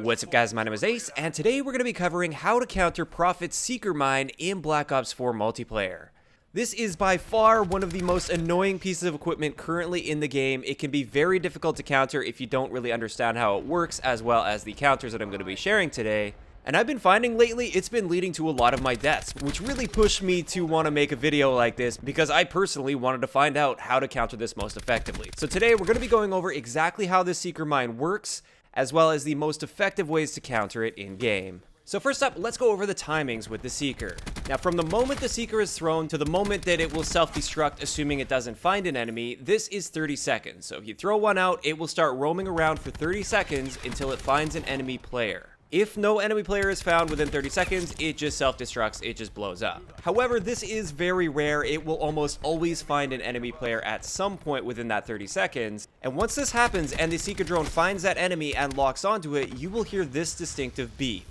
What's up guys, my name is Ace, and today we're going to be covering how to counter Prophet's Seeker Mine in Black Ops 4 multiplayer. This is by far one of the most annoying pieces of equipment currently in the game. It can be very difficult to counter if you don't really understand how it works, as well as the counters that I'm going to be sharing today. And I've been finding lately it's been leading to a lot of my deaths, which really pushed me to want to make a video like this because I personally wanted to find out how to counter this most effectively. So today we're going to be going over exactly how this Seeker Mine works, as well as the most effective ways to counter it in-game. So first up, let's go over the timings with the Seeker. Now from the moment the Seeker is thrown to the moment that it will self-destruct, assuming it doesn't find an enemy, this is 30 seconds. So if you throw one out, it will start roaming around for 30 seconds until it finds an enemy player. If no enemy player is found within 30 seconds, it just self-destructs, it just blows up. However, this is very rare. It will almost always find an enemy player at some point within that 30 seconds. And once this happens and the Seeker drone finds that enemy and locks onto it, you will hear this distinctive beep.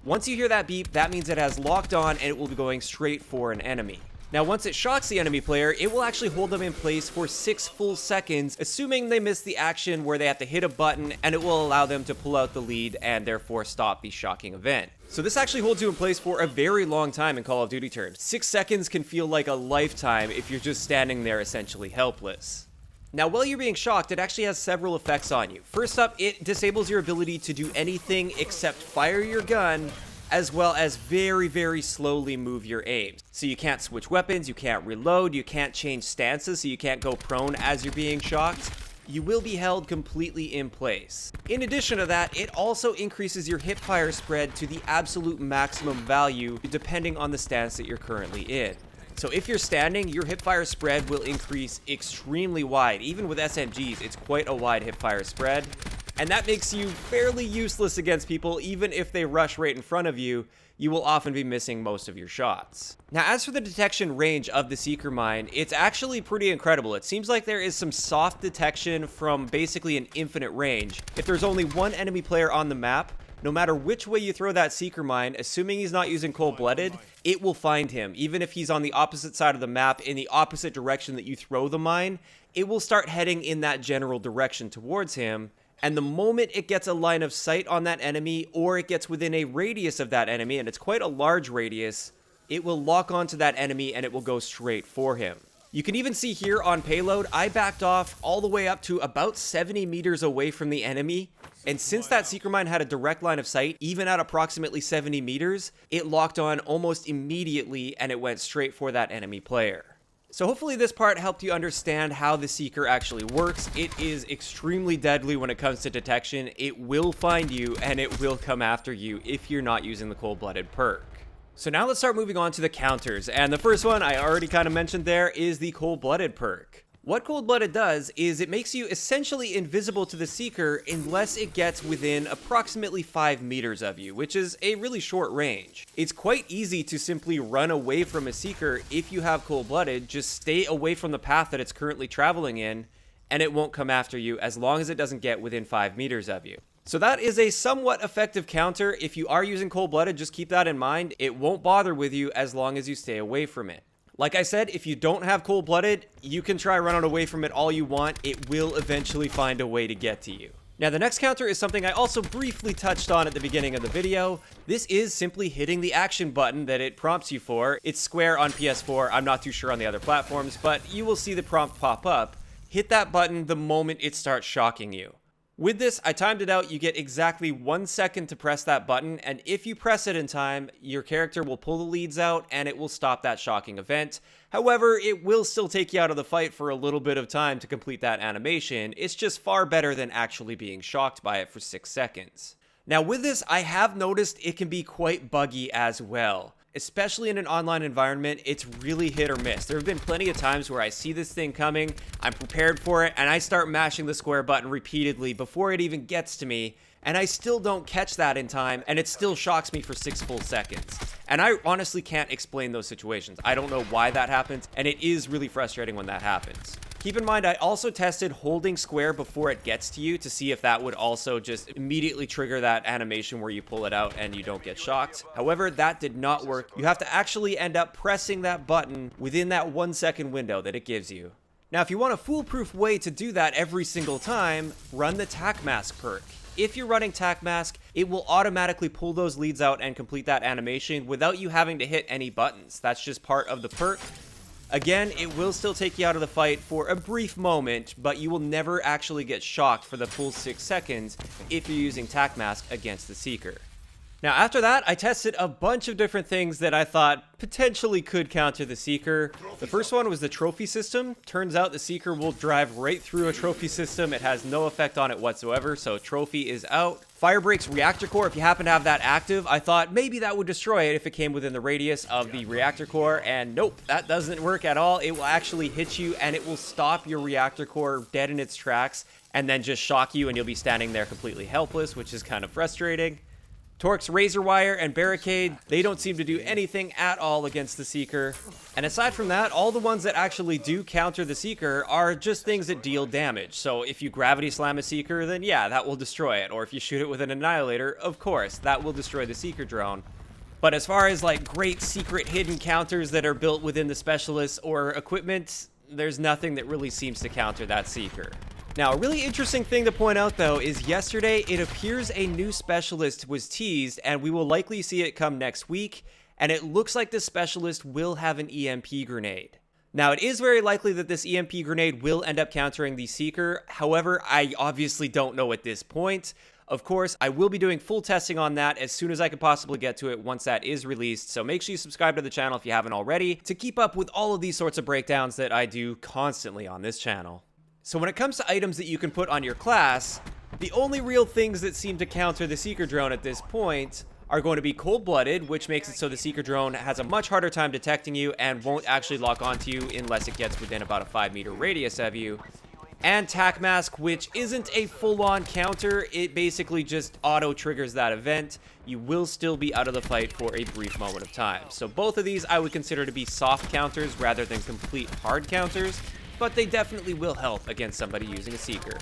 Once you hear that beep, that means it has locked on and it will be going straight for an enemy. Now, once it shocks the enemy player, it will actually hold them in place for 6 full seconds, assuming they miss the action where they have to hit a button, and it will allow them to pull out the lead and therefore stop the shocking event. So this actually holds you in place for a very long time in Call of Duty terms. 6 seconds can feel like a lifetime if you're just standing there essentially helpless. Now, while you're being shocked, it actually has several effects on you. First up, it disables your ability to do anything except fire your gun, as well as very slowly move your aim. So you can't switch weapons, you can't reload, you can't change stances, so you can't go prone as you're being shocked. You will be held completely in place. In addition to that, it also increases your hipfire spread to the absolute maximum value depending on the stance that you're currently in. So if you're standing, your hipfire spread will increase extremely wide. Even with SMGs, it's quite a wide hipfire spread. And that makes you fairly useless against people. Even if they rush right in front of you, you will often be missing most of your shots. Now, as for the detection range of the Seeker Mine, it's actually pretty incredible. It seems like there is some soft detection from basically an infinite range. If there's only one enemy player on the map, no matter which way you throw that Seeker Mine, assuming he's not using Cold-Blooded, it will find him. Even if he's on the opposite side of the map, in the opposite direction that you throw the mine, it will start heading in that general direction towards him. And the moment it gets a line of sight on that enemy, or it gets within a radius of that enemy, and it's quite a large radius, it will lock onto that enemy and it will go straight for him. You can even see here on payload, I backed off all the way up to about 70 meters away from the enemy. And since that Seeker Mine had a direct line of sight, even at approximately 70 meters, it locked on almost immediately and it went straight for that enemy player. So hopefully this part helped you understand how the Seeker actually works. It is extremely deadly when it comes to detection. It will find you and it will come after you if you're not using the Cold-Blooded perk. So now let's start moving on to the counters. And the first one I already kind of mentioned there is the Cold-Blooded perk. What Cold-Blooded does is it makes you essentially invisible to the Seeker unless it gets within approximately 5 meters of you, which is a really short range. It's quite easy to simply run away from a Seeker if you have Cold-Blooded. Just stay away from the path that it's currently traveling in, and it won't come after you as long as it doesn't get within 5 meters of you. So that is a somewhat effective counter. If you are using Cold-Blooded, just keep that in mind. It won't bother with you as long as you stay away from it. Like I said, if you don't have Cold-Blooded, you can try running away from it all you want. It will eventually find a way to get to you. Now, the next counter is something I also briefly touched on at the beginning of the video. This is simply hitting the action button that it prompts you for. It's square on PS4. I'm not too sure on the other platforms, but you will see the prompt pop up. Hit that button the moment it starts shocking you. With this, I timed it out. You get exactly 1 second to press that button, and if you press it in time, your character will pull the leads out and it will stop that shocking event. However, it will still take you out of the fight for a little bit of time to complete that animation. It's just far better than actually being shocked by it for 6 seconds. Now with this, I have noticed it can be quite buggy as well. Especially in an online environment, it's really hit or miss. There have been plenty of times where I see this thing coming, I'm prepared for it, and I start mashing the square button repeatedly before it even gets to me, and I still don't catch that in time, and it still shocks me for 6 full seconds. And I honestly can't explain those situations. I don't know why that happens, and it is really frustrating when that happens. Keep in mind, I also tested holding square before it gets to you to see if that would also just immediately trigger that animation where you pull it out and you don't get shocked. However, that did not work. You have to actually end up pressing that button within that 1 second window that it gives you. Now, if you want a foolproof way to do that every single time, run the Tac Mask perk. If you're running Tac Mask, it will automatically pull those leads out and complete that animation without you having to hit any buttons. That's just part of the perk. Again, it will still take you out of the fight for a brief moment, but you will never actually get shocked for the full 6 seconds if you're using Tac Mask against the Seeker. Now after that, I tested a bunch of different things that I thought potentially could counter the Seeker. The first one was the trophy system. Turns out the Seeker will drive right through a trophy system. It has no effect on it whatsoever, so trophy is out. Firebreak's reactor core, if you happen to have that active, I thought maybe that would destroy it if it came within the radius of the reactor core, and nope, that doesn't work at all. It will actually hit you and it will stop your reactor core dead in its tracks and then just shock you and you'll be standing there completely helpless, which is kind of frustrating. Torque's Razor Wire and Barricade, they don't seem to do anything at all against the Seeker. And aside from that, all the ones that actually do counter the Seeker are just things that deal damage. So if you Gravity Slam a Seeker, then yeah, that will destroy it. Or if you shoot it with an Annihilator, of course, that will destroy the Seeker drone. But as far as like great secret hidden counters that are built within the specialists or equipment, there's nothing that really seems to counter that Seeker. Now, a really interesting thing to point out, though, is yesterday it appears a new specialist was teased, and we will likely see it come next week, and it looks like the specialist will have an EMP grenade. Now, it is very likely that this EMP grenade will end up countering the Seeker. However, I obviously don't know at this point. Of course, I will be doing full testing on that as soon as I can possibly get to it once that is released, so make sure you subscribe to the channel if you haven't already to keep up with all of these sorts of breakdowns that I do constantly on this channel. So when it comes to items that you can put on your class, the only real things that seem to counter the Seeker drone at this point are going to be Cold-Blooded, which makes it so the Seeker drone has a much harder time detecting you and won't actually lock onto you unless it gets within about a 5-meter radius of you. And Tac Mask, which isn't a full-on counter, it basically just auto-triggers that event. You will still be out of the fight for a brief moment of time. So both of these I would consider to be soft counters rather than complete hard counters, but they definitely will help against somebody using a Seeker.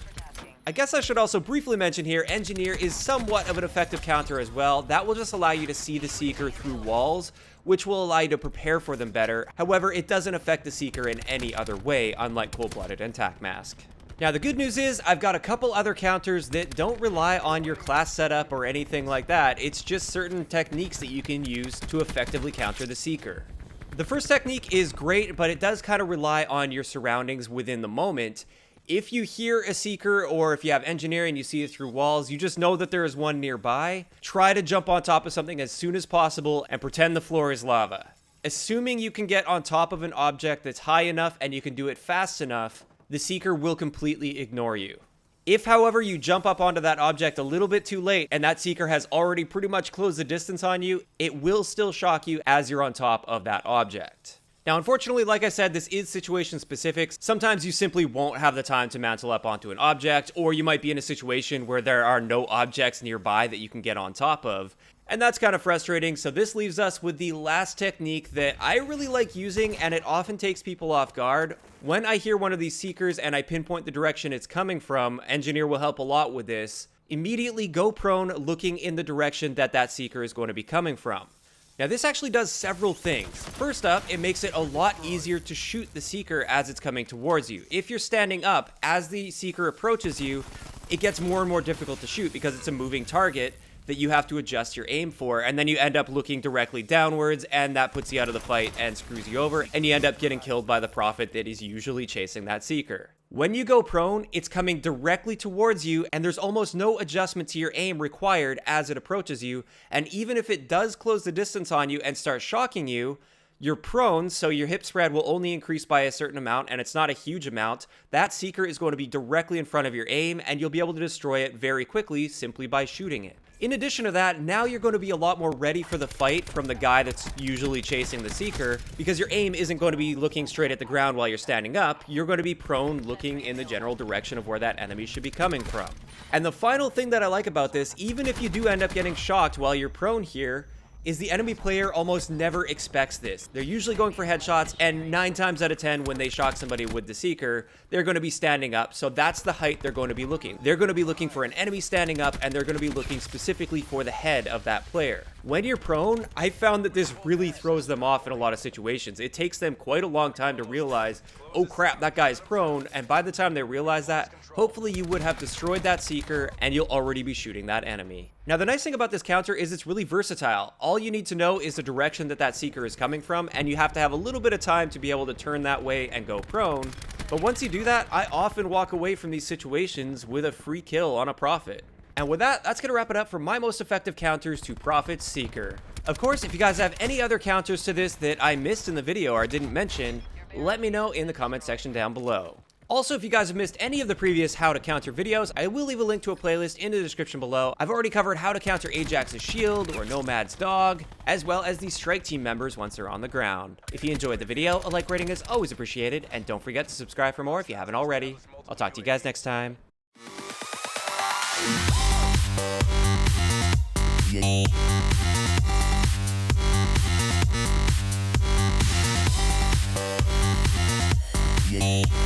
I guess I should also briefly mention here, Engineer is somewhat of an effective counter as well. That will just allow you to see the Seeker through walls, which will allow you to prepare for them better. However, it doesn't affect the Seeker in any other way, unlike Cold-Blooded and Tac Mask. Now, the good news is I've got a couple other counters that don't rely on your class setup or anything like that. It's just certain techniques that you can use to effectively counter the Seeker. The first technique is great, but it does kind of rely on your surroundings within the moment. If you hear a Seeker or if you have Engineer and you see it through walls, you just know that there is one nearby. Try to jump on top of something as soon as possible and pretend the floor is lava. Assuming you can get on top of an object that's high enough and you can do it fast enough, the Seeker will completely ignore you. If, however, you jump up onto that object a little bit too late and that Seeker has already pretty much closed the distance on you, it will still shock you as you're on top of that object. Now, unfortunately, like I said, this is situation specific. Sometimes you simply won't have the time to mantle up onto an object, or you might be in a situation where there are no objects nearby that you can get on top of. And that's kind of frustrating, so this leaves us with the last technique that I really like using, and it often takes people off guard. When I hear one of these Seekers and I pinpoint the direction it's coming from, Engineer will help a lot with this. Immediately go prone looking in the direction that that Seeker is going to be coming from. Now, this actually does several things. First up, it makes it a lot easier to shoot the Seeker as it's coming towards you. If you're standing up, as the Seeker approaches you, it gets more and more difficult to shoot because it's a moving target that you have to adjust your aim for, and then you end up looking directly downwards, and that puts you out of the fight and screws you over, and you end up getting killed by the Prophet that is usually chasing that Seeker. When you go prone, it's coming directly towards you, and there's almost no adjustment to your aim required as it approaches you, and even if it does close the distance on you and start shocking you, you're prone, so your hip spread will only increase by a certain amount, and it's not a huge amount. That Seeker is going to be directly in front of your aim, and you'll be able to destroy it very quickly simply by shooting it. In addition to that, now you're going to be a lot more ready for the fight from the guy that's usually chasing the Seeker, because your aim isn't going to be looking straight at the ground while you're standing up. You're going to be prone, looking in the general direction of where that enemy should be coming from. And the final thing that I like about this, even if you do end up getting shocked while you're prone here, is the enemy player almost never expects this. They're usually going for headshots, and 9 times out of 10 when they shock somebody with the Seeker, they're going to be standing up, so that's the height they're going to be looking. They're going to be looking for an enemy standing up, and they're going to be looking specifically for the head of that player. When you're prone, I found that this really throws them off in a lot of situations. It takes them quite a long time to realize, oh crap, that guy's prone, and by the time they realize that, hopefully you would have destroyed that Seeker and you'll already be shooting that enemy. Now the nice thing about this counter is it's really versatile. All you need to know is the direction that Seeker is coming from, and you have to have a little bit of time to be able to turn that way and go prone. But once you do that, I often walk away from these situations with a free kill on a Prophet. And with that, that's going to wrap it up for my most effective counters to Prophet Seeker. Of course, if you guys have any other counters to this that I missed in the video or didn't mention, let me know in the comment section down below. Also, if you guys have missed any of the previous how to counter videos, I will leave a link to a playlist in the description below. I've already covered how to counter Ajax's shield or Nomad's dog, as well as the strike team members once they're on the ground. If you enjoyed the video, a like rating is always appreciated, and don't forget to subscribe for more if you haven't already. I'll talk to you guys next time. Yeah.